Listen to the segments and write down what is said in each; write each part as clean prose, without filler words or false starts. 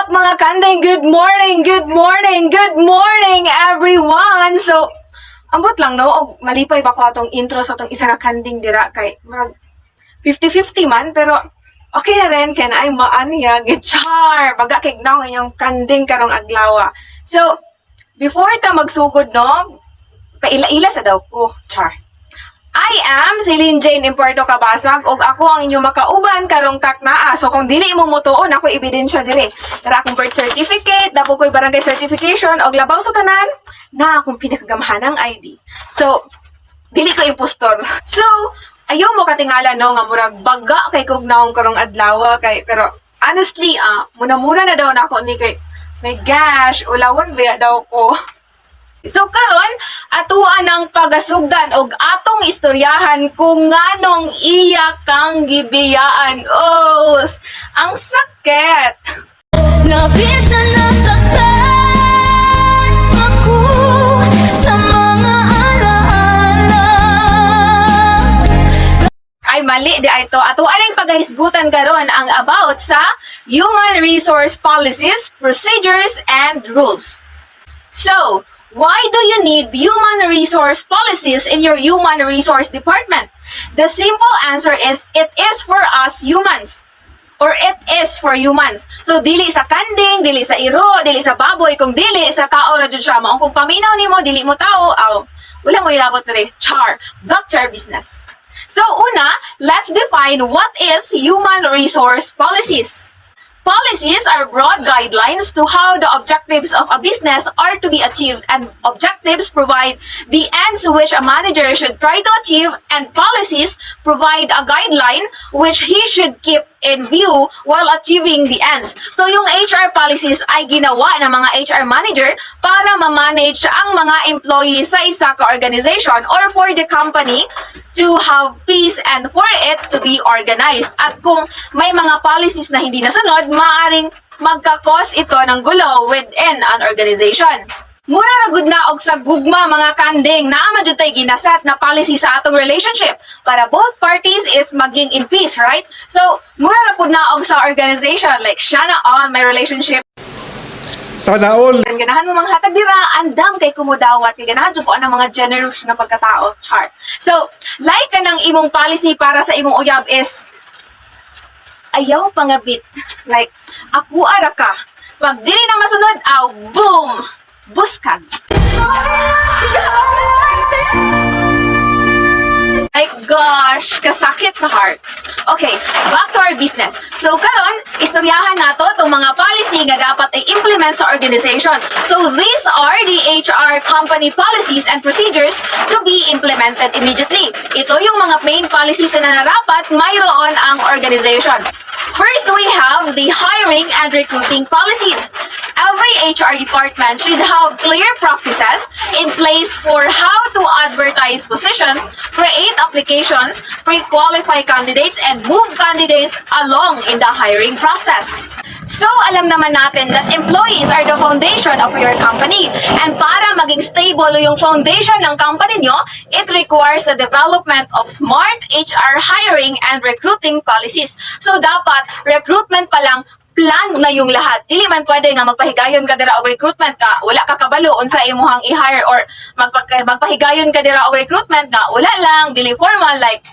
up mga kandeng? Good morning, good morning, good morning everyone! So, ambot lang no, og malipay ba ko atong intro sa atong isa ka kandeng dira kay marag 50-50 man, pero okay na rin kaya na ay maaniya, gitchar! Baga kay na ngayong kandeng karong adlaw. So, before ta magsugod no, paila-ila sa daw ko, char. I am Celine Jane Impuerto Cabasag ug ako ang inyong makauban karong taknaa. So kung dili mo mutuon, ako ebidensya dire. Tara akong birth certificate, dapo ko'y barangay certification og labaw sa tanan na akong pinakagamhanang ID. So dili ko impostor. So ayaw mo katingala no nga murag baga kay kog naong karong adlaw kay pero honestly muna-muna na daw nako ni kay my gosh, ulawon ba daw ko. So karon atuan ang pagasugdan og atong istoryahan kung nganong iya kang gibiyaan. Oh, ang sakit. Labis na nasaktan ako sa mga alaala. Ay mali di ay to. Atuan ang pagahisgutan karon ang about sa human resource policies, procedures and rules. So, why do you need human resource policies in your human resource department? The simple answer is, it is for us humans. Or it is for humans. So, dili sa kanding, dili sa iro, dili sa baboy, kung dili sa tao na dyan siya. Maong kung paminaw ni mo, dili mo tao, wala mo ilabot rin. Char. Back to our business. So, una, let's define what is human resource policies. Policies are broad guidelines to how the objectives of a business are to be achieved, and objectives provide the ends which a manager should try to achieve, and policies provide a guideline which he should keep in view while achieving the ends. So yung HR policies ay ginawa ng mga HR manager para ma-manage ang mga employees sa isa ka organization or for the company to have peace and for it to be organized. At kung may mga policies na hindi nasunod, maaaring magkakos ito ng gulo within an organization. Muna na gud na og sa gugma mga kanding, naa man jud tay ginaset na policy sa atong relationship para both parties is maging in peace, right? So, muna na pud na og sa organization like siya na on my relationship. Sana all. Ganahan mo mga hatag dira, andam kay kumudawat, kay ganahan jud ko ang mga generous na pagkatao, chart. So, like kanang imong policy para sa imong uyab is ayaw pangabit. Like, ako ara ka. Pag dili na masunod, boom! Buskag. My gosh, kasakit sa heart. Okay, back to our business. So karon, istoryahan nato itong mga policy nga dapat i-implement sa organization. So these are the HR company policies and procedures to be implemented immediately. Ito yung mga main policies na narapat mayroon ang organization. First, we have the hiring and recruiting policies. Every HR department should have clear practices in place for how to advertise positions, create applications, pre-qualify candidates, and move candidates along in the hiring process. So, alam naman natin that employees are the foundation of your company. And para maging stable yung foundation ng company nyo, it requires the development of smart HR hiring and recruiting policies. So, dapat recruitment pa lang plan na yung lahat. Dili man pwede nga magpahigayon ka dira og recruitment ka, wala ka kabalo unsa imuhang i-hire, or magpahigayon ka dira og recruitment nga wala lang, dili formal, like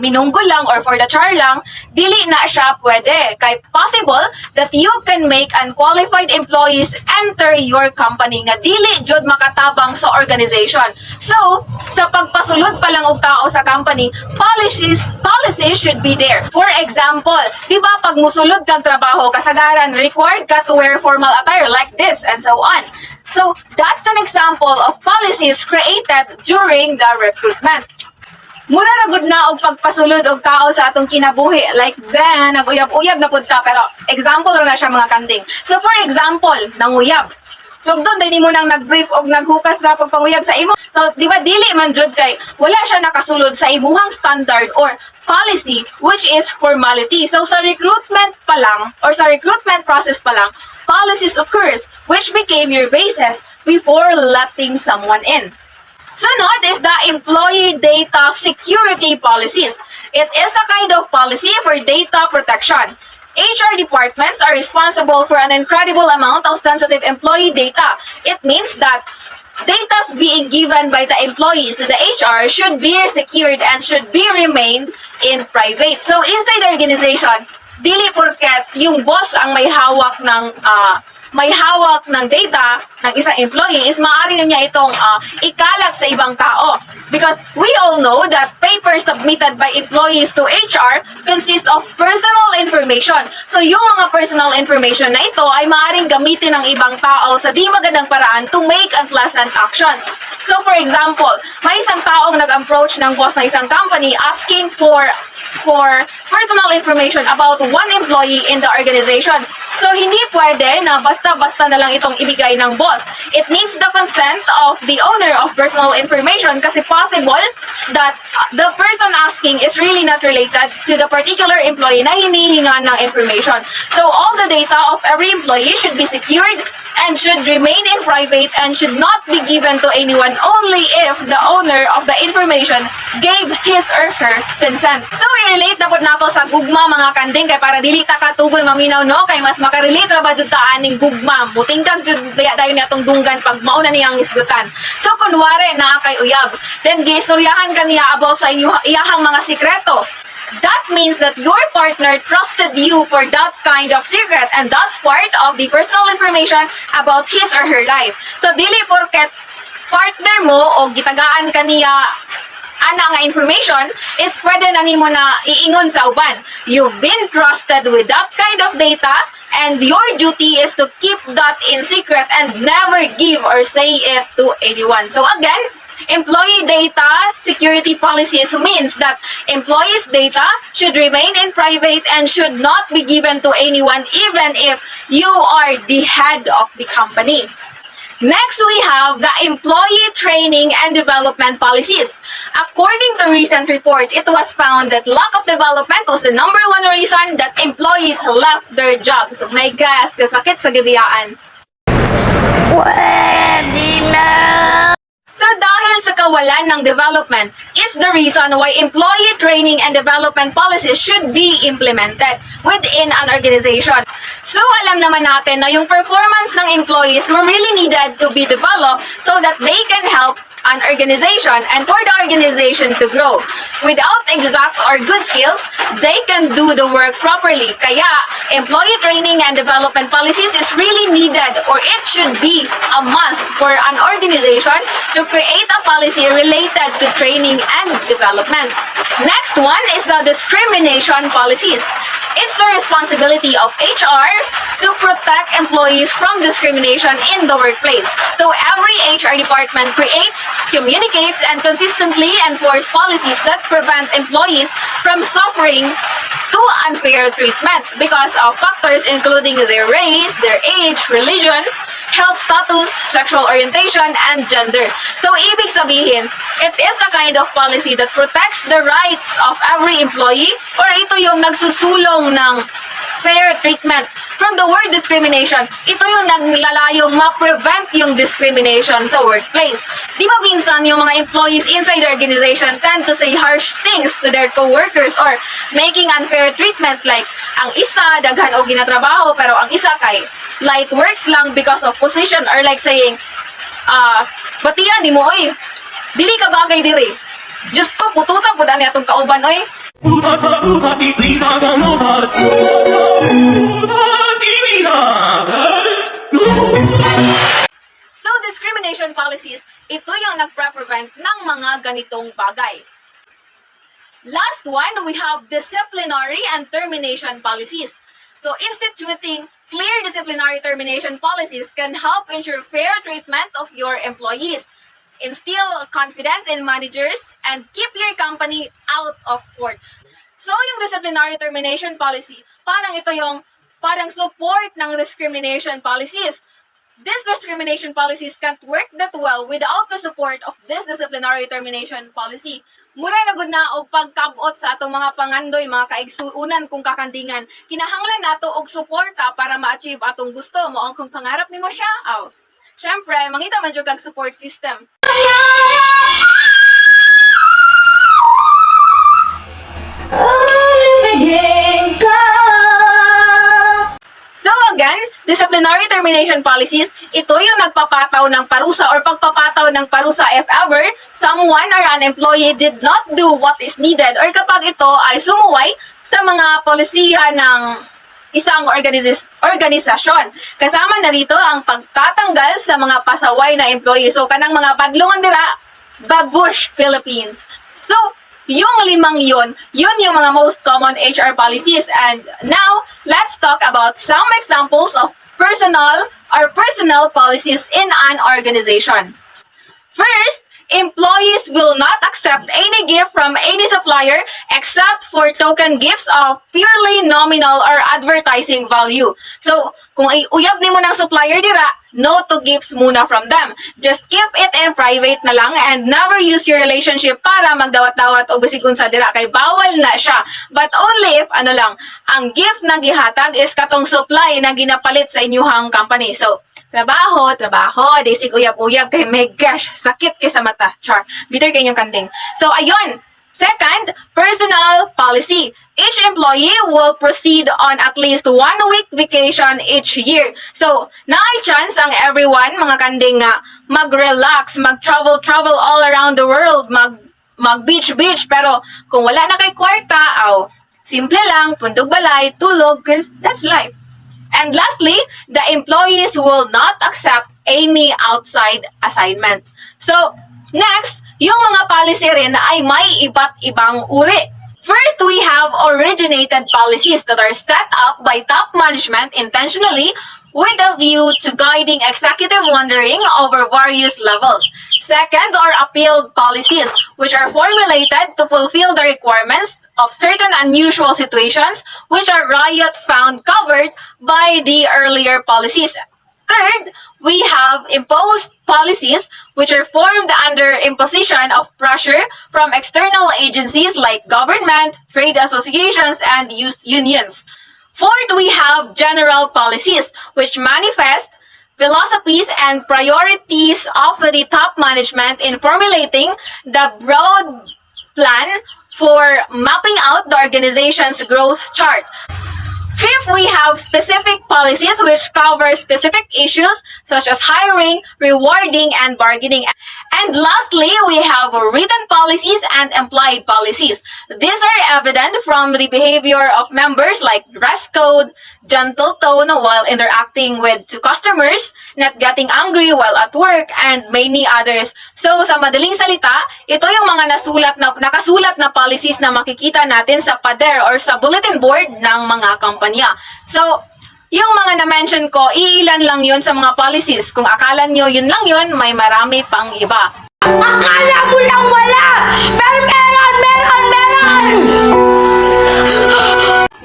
minunggol lang or for the char lang, dili na siya pwede. Kay possible that you can make unqualified employees enter your company nga dili jud makatabang sa organization. So, sa pagpasulod pa lang og tao sa company, policies should be there. For example, di ba pag musulod kag trabaho, kasagaran required ka to wear formal attire like this and so on. So, that's an example of policies created during the recruitment. Muna na gud na og pagpasulod og tao sa atong kinabuhi, like zen, naguyab-uyab na pud ta, pero example na siya mga kanding. So for example, nanguyab. So doon din mo nang nag-brief og naghukas na pagpanguyab sa imo. So di ba dili man jud kay wala siya nakasulod sa imuhang standard or policy which is formality. So sa recruitment pa lang or sa recruitment process pa lang, policies occurs which became your basis before letting someone in. Sunod is the employee data security policies. It is a kind of policy for data protection. HR departments are responsible for an incredible amount of sensitive employee data. It means that data being given by the employees to the HR should be secured and should be remained in private. So inside the organization, dili porket yung boss ang may hawak ng data ng isang employee is maaari na niya itong ikalat sa ibang tao. Because we all know that papers submitted by employees to HR consist of personal information. So yung mga personal information na ito ay maaaring gamitin ng ibang tao sa di magandang paraan to make unpleasant actions. So for example, may isang taong nag-approach ng boss ng isang company asking for personal information about one employee in the organization. So hindi pwede na basta-basta na lang itong ibigay ng boss. It needs the consent of the owner of personal information kasi possible that the person asking is really not related to the particular employee na hinihingan ng information. So all the data of every employee should be secured and should remain in private and should not be given to anyone only if the owner of the information gave his or her consent. So i-relate na po nato sa gugma mga kanding kay para dili ta katugon maminaw no kay mas makarelate ra ba jud ta aning gugma mutingkag jud baya dayon ni atong dunggan pag mauna niyang isgutan. So kunwari naa kay uyab then giistoryahan kaniya about sa inyo iyahang mga sikreto. That means that your partner trusted you for that kind of secret and that's part of the personal information about his or her life. So dili porket partner mo o gitagaan kaniya ana nga information is pwede na nimo na iingon sa uban. You've been trusted with that kind of data and your duty is to keep that in secret and never give or say it to anyone. So again, employee data security policies means that employees' data should remain in private and should not be given to anyone even if you are the head of the company. Next, we have the employee training and development policies. According to recent reports, it was found that lack of development was the number one reason that employees left their jobs. So, my gosh, kasakit sa gabiyaan. So dahil sa kawalan ng development is the reason why employee training and development policies should be implemented within an organization. So alam naman natin na yung performance ng employees were really needed to be developed so that they can help an organization and for the organization to grow. Without exact or good skills, they can do the work properly. Kaya, employee training and development policies is really needed or it should be a must for an organization to create a policy related to training and development. Next one is the discrimination policies. It's the responsibility of HR to protect employees from discrimination in the workplace. So every HR department creates, communicates, and consistently enforce policies that prevent employees from suffering to unfair treatment because of factors including their race, their age, religion, health status, sexual orientation, and gender. So, ibig sabihin, it is a kind of policy that protects the rights of every employee or ito yung nagsusulong ng fair treatment. From the word discrimination, ito yung naglalayong ma-prevent yung discrimination sa workplace. Di ba minsan yung mga employees inside the organization tend to say harsh things to their co-workers or making unfair treatment like ang isa daghan o ginatrabaho pero ang isa kay light works lang because of position or like saying batian ni mo oy dili ka bagay diri just ko pututa pud ani atong kauban oy. So discrimination policies, ito yung nagpre-prevent ng mga ganitong bagay. Last one, we have disciplinary and termination policies. So instituting clear disciplinary termination policies can help ensure fair treatment of your employees, instill confidence in managers, and keep your company out of court. So yung disciplinary termination policy, parang support ng discrimination policies. These discrimination policies can't work that well without the support of this disciplinary termination policy. Mura na gud na og pagkabot sa atong mga pangandoy, mga kaigsuunan kung kakandingan. Kinahanglan nato og suporta para ma-achieve atong gusto mo ang kung pangarap nimo siya. Syempre, mangita man jud kag support system. Ibigin ka again, disciplinary termination policies, ito yung nagpapataw ng parusa or pagpapataw ng parusa if ever someone or an employee did not do what is needed or kapag ito ay sumuway sa mga polisiya ng isang organisasyon. Kasama na rito ang pagtatanggal sa mga pasaway na employee. So, kanang mga padlungan dira, Babush, Philippines. So, yung limang yun yung mga most common HR policies. And now, let's talk about some examples of personal policies in an organization. First, employees will not accept any gift from any supplier except for token gifts of purely nominal or advertising value. So, kung uyab nimo ng supplier dira, no to gifts muna from them. Just keep it in private na lang and never use your relationship para magdawat-dawat o bisig unsa dira kay bawal na siya. But only if ang gift na gihatag is katong supply na ginapalit sa inyuhang company. So, trabaho, di sig uyab-uyab kay may gosh, sakit kay sa mata. Char, bitter kay inyong kanding. So, ayun. Second, personal policy. Each employee will proceed on at least 1 week vacation each year. So, naay chance ang everyone, mga kanding nga, mag-relax, mag-travel all around the world, mag-beach. Pero, kung wala na kay kwarta, simple lang, pundog balay, tulog, cause that's life. And lastly, the employees will not accept any outside assignment. So, next, yung mga policy rin ay may iba't ibang uri. First, we have originated policies that are set up by top management intentionally with a view to guiding executive wandering over various levels. Second, are appealed policies, which are formulated to fulfill the requirements of certain unusual situations which are found covered by the earlier policies. Third, we have imposed policies which are formed under imposition of pressure from external agencies like government, trade associations, and unions. Fourth, we have general policies which manifest philosophies and priorities of the top management in formulating the broad plan for mapping out the organization's growth chart. Fifth, we have specific policies which cover specific issues such as hiring, rewarding, and bargaining. And lastly, we have written policies and implied policies. These are evident from the behavior of members like dress code, gentle tone while interacting with customers, not getting angry while at work, and many others. So, sa madaling salita, ito yung mga nakasulat na policies na makikita natin sa pader or sa bulletin board ng mga kumpanya. So, yung mga na-mention ko, iilan lang yun sa mga policies. Kung akala nyo yun lang yun, may marami pang iba. Akala mo lang wala! Pero meron!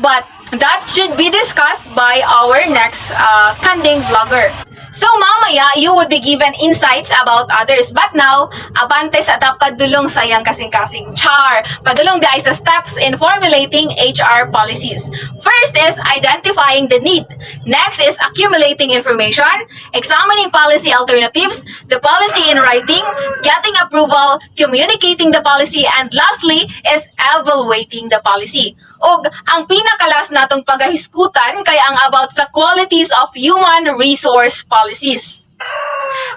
But that should be discussed by our next kanding vlogger. So mamaya, you would be given insights about others. But now, abante sa padulong sayang kasing-kasing. Char! Padulong di ay sa steps in formulating HR policies. First is identifying the need. Next is accumulating information, examining policy alternatives, the policy in writing, getting approval, communicating the policy, and lastly is evaluating the policy. Og ang pinakalas natong pagahiskutan kay ang about sa qualities of human resource policies.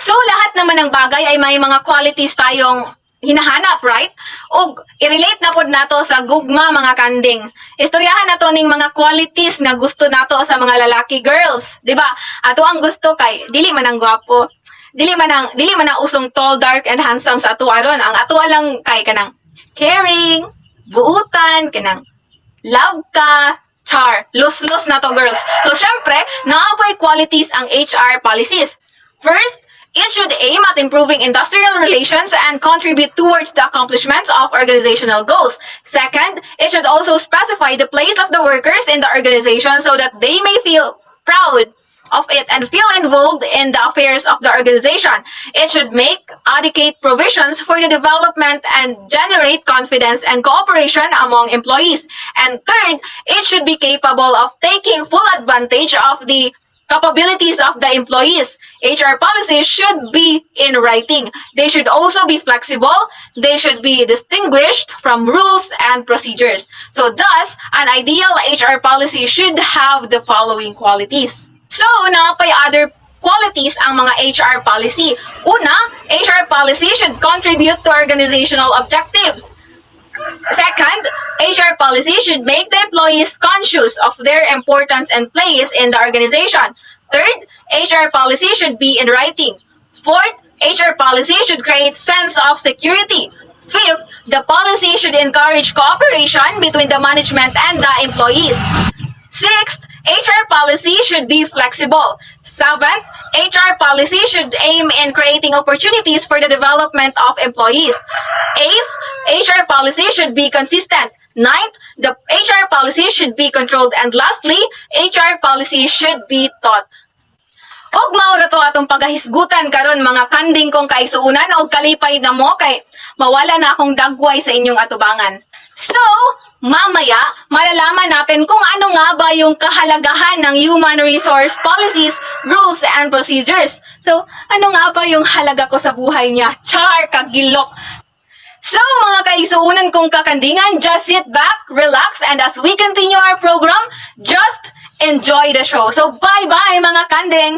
So lahat naman ng bagay ay may mga qualities tayong hinahanap, right? Og i-relate na pod nato sa gugma mga kanding. Istoryahan nato ning mga qualities na gusto nato sa mga lalaki girls, di ba? Ato ang gusto kay dili man ang gwapo, dili man ang usong tall, dark and handsome sa ato aron. Ang ato lang kay kanang caring, buutan, kanang love ka, char. Lus-lus na to, girls. So, syempre, naapoy qualities ang HR policies. First, it should aim at improving industrial relations and contribute towards the accomplishment of organizational goals. Second, it should also specify the place of the workers in the organization so that they may feel proud of it and feel involved in the affairs of the organization. It should make adequate provisions for the development and generate confidence and cooperation among employees. And third, it should be capable of taking full advantage of the capabilities of the employees. HR policies should be in writing. They should also be flexible. They should be distinguished from rules and procedures. So thus, an ideal HR policy should have the following qualities. So, napay other qualities ang mga HR policy. Una, HR policy should contribute to organizational objectives. Second, HR policy should make the employees conscious of their importance and place in the organization. Third, HR policy should be in writing. Fourth, HR policy should create sense of security. Fifth, the policy should encourage cooperation between the management and the employees. Sixth, HR policy should be flexible. Seventh, HR policy should aim in creating opportunities for the development of employees. Eighth, HR policy should be consistent. Ninth, the HR policy should be controlled. And lastly, HR policy should be taught. Og maura to atong pagahisgutan karon mga kanding kong kaisuunan og kalipay na mo kay mawala na akong dagway sa inyong atubangan. So, mamaya, malalaman natin kung ano nga ba yung kahalagahan ng human resource policies, rules, and procedures. So, ano nga ba yung halaga ko sa buhay niya? Char, kagilok! So, mga kaisuunan kong kakandingan, just sit back, relax, and as we continue our program, just enjoy the show. So, bye-bye mga kanding!